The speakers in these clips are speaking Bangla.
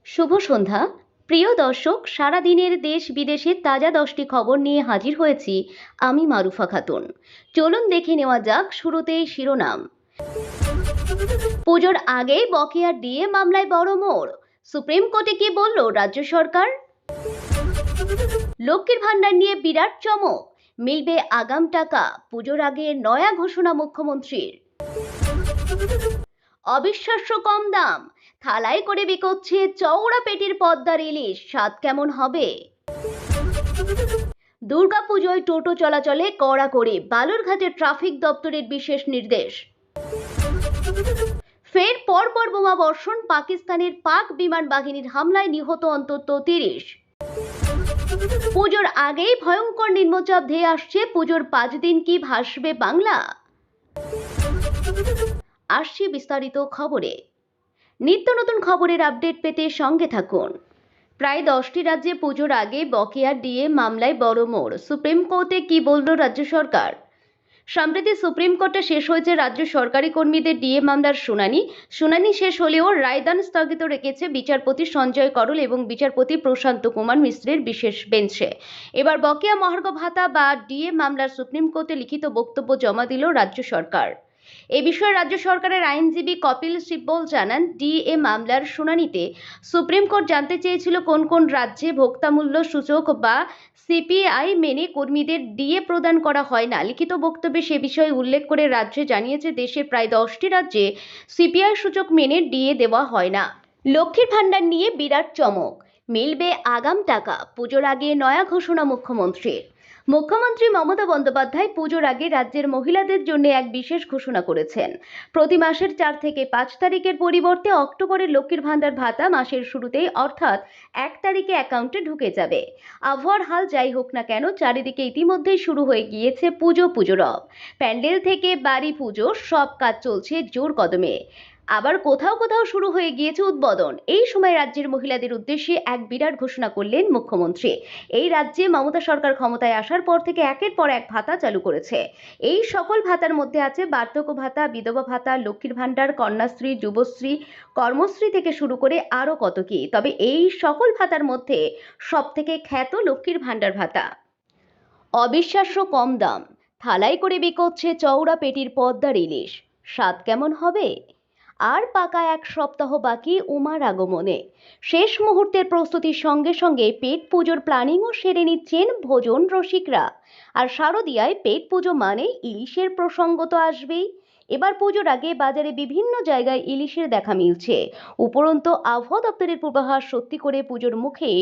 শুভ সন্ধ্যা প্রিয় দর্শক, সারাদিনের দেশ বিদেশের তাজা 10টি খবর নিয়ে হাজির হয়েছি আমি মারুফা খাতুন। চলুন দেখে নেওয়া যাক শুরুতেই শিরোনাম। পুজোর আগেই বকেয়া ডিএ মামলায় বড় মোড়, সুপ্রিম কোর্টে কি বলল রাজ্য সরকার? লক্ষ্মীর ভান্ডার নিয়ে বিরাট চমক, মিলবে আগাম টাকা, পুজোর আগে নয়া ঘোষণা মুখ্যমন্ত্রীর। অবিশ্বাস্য কম দাম, থালায় করে বিকোচ্ছে চওড়া পেটির পদ্মার ইলিশ, স্বাদ কেমন হবে? দুর্গাপুজোয় টোটো চলাচলে কড়াকড়ি, বালুরঘাটে ট্রাফিক দপ্তরের বিশেষ নির্দেশ। ফের পরপর বোমা বর্ষণ, পাকিস্তানের পাক বিমান বাহিনীর হামলায় নিহত অন্তত 30। পুজোর আগেই ভয়ঙ্কর নিম্নচাপ ধেয়ে আসছে, পুজোর 5 দিন কি ভাসবে বাংলা? আসছি বিস্তারিত খবরে। নিত্য নতুন খবরের আপডেট পেতে সঙ্গে থাকুন। প্রায় 10টি রাজ্যে পুজোর আগে বকেয়া ডিএ মামলায় বড় মোড়, সুপ্রিম কোর্টে কি বলল রাজ্য সরকার? সম্প্রতি সুপ্রিম কোর্টে শেষ হয়েছে রাজ্য সরকারি কর্মীদের ডিএ মামলার শুনানি শেষ হলেও রায়দান স্থগিত রেখেছে বিচারপতি সঞ্জয় করল এবং বিচারপতি প্রশান্ত কুমার মিশ্রের বিশেষ বেঞ্চে। এবার বকেয়া মহার্ঘ ভাতা বা ডিএ মামলার সুপ্রিম কোর্টে লিখিত বক্তব্য জমা দিল রাজ্য সরকার। এ বিষয়ে রাজ্য সরকারের আইনজীবী কপিল সিব্বল জানান, ডিএ মামলার শুনানিতে সুপ্রিম কোর্ট জানতে চেয়েছিল কোন কোন রাজ্যে ভোক্তামূল্য সূচক বা সিপিআই মেনে কর্মীদের ডিএ প্রদান করা হয় না। লিখিত বক্তব্যে সে বিষয়ে উল্লেখ করে রাজ্য জানিয়েছে দেশের প্রায় 10টি রাজ্যে সিপিআই সূচক মেনে ডিএ দেওয়া হয় না। লক্ষ্মীর ভান্ডার নিয়ে বিরাট চমক, মিলবে আগাম টাকা, পুজোর আগে নয়া ঘোষণা মুখ্যমন্ত্রীর। মুখ্যমন্ত্রী মমতা বন্দ্যোপাধ্যায় পুজোর আগে রাজ্যের মহিলাদের জন্য এক বিশেষ ঘোষণা করেছেন। প্রতি মাসের 4 থেকে 5 তারিখের পরিবর্তে অক্টোবরের লক্ষ্মীর ভান্ডার ভাতা মাসের শুরুতেই অর্থাৎ 1 তারিখে অ্যাকাউন্টে ঢুকে যাবে। আবহাওয়ার হাল যাই হোক না কেন, চারিদিকে ইতিমধ্যেই শুরু হয়ে গিয়েছে পুজো রব। প্যান্ডেল থেকে বাড়ি পুজো সব কাজ চলছে জোর কদমে। আবার কোথাও কোথাও শুরু হয়ে গিয়েছে উদ্বোধন। এই সময় রাজ্যের মহিলাদের উদ্দেশ্যে এক বিরাট ঘোষণা করলেন মুখ্যমন্ত্রী। এই রাজ্যে মমতা সরকার ক্ষমতায় আসার পর থেকে একের পর এক ভাতা চালু করেছে। এই সকল ভাতার মধ্যে আছে বার্ধক্য ভাতা, বিধবা ভাতা, লক্ষ্মীর ভান্ডার, কন্যাশ্রী, যুবশ্রী, কর্মশ্রী থেকে শুরু করে আরও কত কি। তবে এই সকল ভাতার মধ্যে সব থেকে খ্যাত লক্ষ্মীর ভান্ডার ভাতা। অবিশ্বাস্য কম দাম, থালায় করে বিকোচ্ছে চওড়া পেটির পদ্মার ইলিশ, স্বাদ কেমন হবে? আর পাকা 1 সপ্তাহ বাকি উমার আগমনে। শেষ মুহূর্তের প্রস্তুতির সঙ্গে সঙ্গে পেট পুজোর প্ল্যানিংও সেরে নিচ্ছেন ভোজন রসিকরা। আর শারদিয়ায় পেট পুজো মানে ইলিশের প্রসঙ্গ তো আসবেই। এবার পুজোর আগে বাজারে বিভিন্ন জায়গায় ইলিশের দেখা মিলছে। উপরন্তু আবহাওয়া দপ্তরের পূর্বাভাস সত্যি করে পুজোর মুখে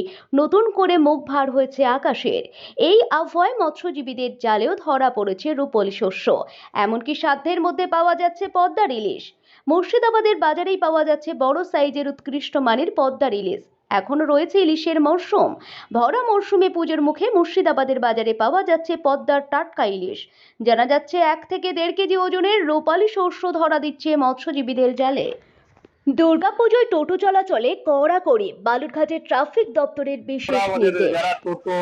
নতুন করে মুখ ভার হয়েছে আকাশের। এই আবহাওয়ায় মৎস্যজীবীদের জালেও ধরা পড়েছে রূপোলি শস্য। এমনকি সাধ্যের মধ্যে পাওয়া যাচ্ছে পদ্মার ইলিশ। মুর্শিদাবাদের বাজারেই পাওয়া যাচ্ছে বড় সাইজের উৎকৃষ্ট মানের পদ্মার ইলিশ। এখনো রয়েছে ইলিশের মরশুম। ভরা মরশুমে পুজোর মুখে মুর্শিদাবাদের বাজারে পাওয়া যাচ্ছে পদ্মার টাটকা ইলিশ। জানা যাচ্ছে 1 থেকে 1.5 কেজি ওজনের রূপালী শস্য ধরা দিচ্ছে মৎস্যজীবীদের জালে। দুর্গাপুজোয় টোটো চলাচলে কড়াকড়ি, বালুরঘাটে ট্রাফিক দপ্তরের বিশেষ নির্দেশ। যারা টোটো,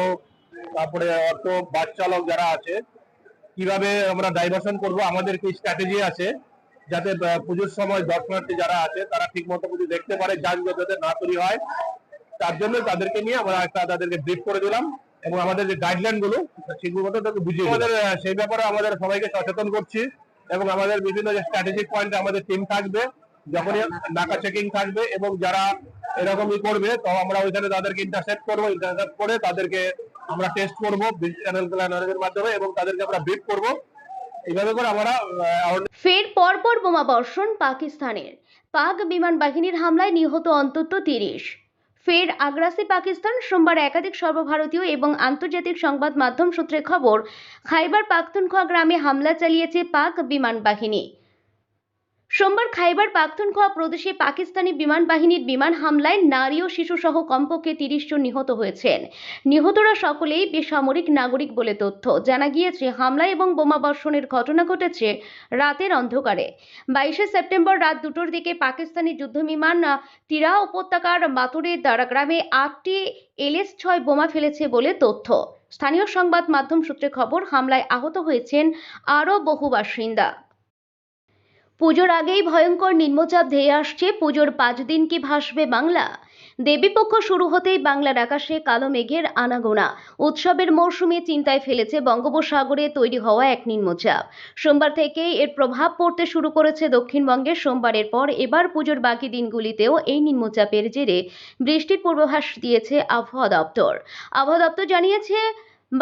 তারপরে অটো, বাস চালক যারা আছে, কিভাবে আমরা ডাইভার্সন করব, আমাদের কি স্ট্র্যাটেজি আছে যাতে পুজোর সময় দর্শনার্থী যারা আছে তারা ঠিক মতো পুজো দেখতে পারে, যানজট যাতে না তৈরি হয়। তার জন্য তাদেরকে নিয়ে আমরা তাদেরকে ব্রিফ করে দিলাম এবং আমাদের যে গাইডলাইন গুলো সেগুলো মতো তাদেরকে বুঝিয়ে আমাদের সেই ব্যাপারে আমাদের সবাইকে সচেতন করছি এবং আমাদের বিভিন্ন যে স্ট্র্যাটেজিক পয়েন্টে আমাদের টিম থাকবে, যখনই নাকা চেকিং থাকবে এবং যারা এরকমই করবে তো আমরা ওইখানে তাদেরকে ইন্টারসেপ্ট করে তাদেরকে আমরা টেস্ট করবো চ্যানেল প্ল্যানারের মাধ্যমে এবং তাদেরকে আমরা ব্রিফ করবো। এইভাবে করে আমরা ফের পরপর বোমা বর্ষণ পাকিস্তানের। পাক বিমান বাহিনীর হামলায় নিহত অন্তত 30। ফের আগ্রাসী পাকিস্তান। সোমবার একাধিক সর্বভারতীয় এবং আন্তর্জাতিক সংবাদ মাধ্যম সূত্রে খবর, খাইবার পাখতুনখোয়া গ্রামে হামলা চালিয়েছে পাক বিমান বাহিনী। সোমবার খাইবার পাখতুনখোয়া প্রদেশে পাকিস্তানি বিমান বাহিনীর বিমান হামলায় নারী ও শিশুসহ কমপক্ষে 30 জন নিহত হয়েছেন। নিহতরা সকলেই বেসামরিক নাগরিক বলে তথ্য। জানা গিয়েছে, হামলা এবং বোমা বর্ষণের ঘটনা ঘটেছে রাতের অন্ধকারে। 22শে সেপ্টেম্বর রাত 2টোর দিকে পাকিস্তানি যুদ্ধবিমান তিরা উপত্যকার মাতুরে দারা গ্রামে 8টি LS-6 বোমা ফেলেছে বলে তথ্য। স্থানীয় সংবাদ মাধ্যম সূত্রে খবর, হামলায় আহত হয়েছেন আরও বহু বাসিন্দা। পুজোর আগেই ভয়ঙ্কর নিম্নচাপ ধেয়ে আসছে। পুজোর 5 দিন কি ভাসবে বাংলা? দেবীপক্ষ শুরু হতেই বাংলার আকাশে কালো মেঘের আনাগোনা। উৎসবের মরশুমে চিন্তায় ফেলেছে বঙ্গোপসাগরে তৈরি হওয়া এক নিম্নচাপ। সোমবার থেকেই এর প্রভাব পড়তে শুরু করেছে দক্ষিণবঙ্গে। সোমবারের পর এবার পুজোর বাকি দিনগুলিতেও এই নিম্নচাপের জেরে বৃষ্টির পূর্বাভাস দিয়েছে আবহাওয়া দপ্তর। আবহাওয়া দপ্তর জানিয়েছে,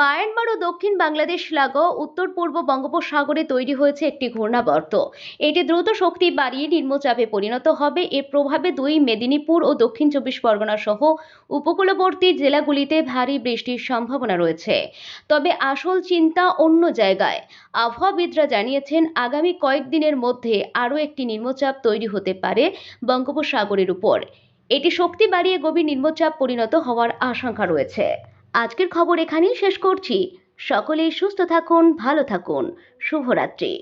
মায়ানমার ও দক্ষিণ বাংলাদেশ লাগোয়া উত্তর পূর্ব বঙ্গোপসাগরে তৈরি হয়েছে একটি ঘূর্ণাবর্ত। এটি দ্রুত শক্তি বাড়িয়ে নিম্নচাপে পরিণত হবে। এর প্রভাবে মেদিনীপুর ও দক্ষিণ 24 পরগনা সহ উপকূলবর্তী জেলাগুলিতে ভারী বৃষ্টির সম্ভাবনা রয়েছে। তবে আসল চিন্তা অন্য জায়গায়। আবহাওয়াবিদরা জানিয়েছেন, আগামী কয়েকদিনের মধ্যে আরও একটি নিম্নচাপ তৈরি হতে পারে বঙ্গোপসাগরের উপর। এটি শক্তি বাড়িয়ে গভীর নিম্নচাপ পরিণত হওয়ার আশঙ্কা রয়েছে। আজকের খবর এখানেই শেষ করছি। সকলেই সুস্থ থাকুন, ভালো থাকুন। শুভরাত্রি।